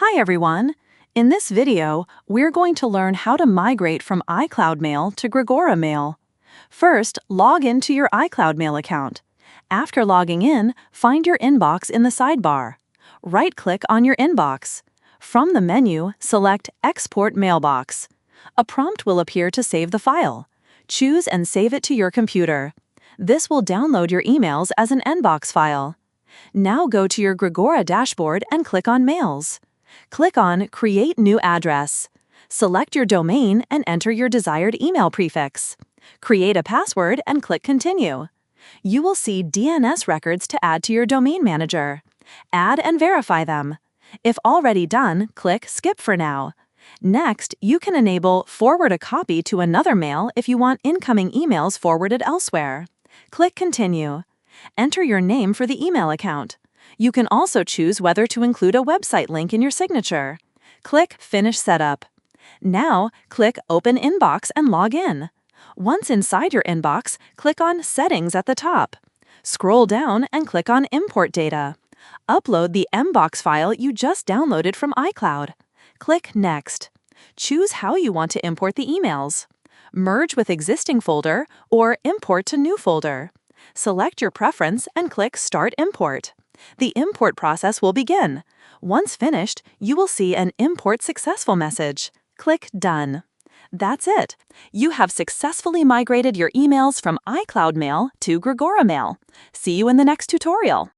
Hi everyone! In this video, we're going to learn how to migrate from iCloud Mail to Grigora Mail. First, log into your iCloud Mail account. After logging in, find your inbox in the sidebar. Right-click on your inbox. From the menu, select Export Mailbox. A prompt will appear to save the file. Choose and save it to your computer. This will download your emails as an inbox file. Now go to your Grigora dashboard and click on Mails. Click on Create New Address. Select your domain and enter your desired email prefix. Create a password and click Continue. You will see DNS records to add to your domain manager. Add and verify them. If already done, click Skip for now. Next, you can enable Forward a copy to another mail if you want incoming emails forwarded elsewhere. Click Continue. Enter your name for the email account. You can also choose whether to include a website link in your signature. Click Finish Setup. Now, click Open Inbox and log in. Once inside your inbox, click on Settings at the top. Scroll down and click on Import Data. Upload the Mbox file you just downloaded from iCloud. Click Next. Choose how you want to import the emails. Merge with existing folder or import to new folder. Select your preference and click Start Import. The import process will begin. Once finished, you will see an Import Successful message. Click Done. That's it. You have successfully migrated your emails from iCloud Mail to Grigora Mail. See you in the next tutorial.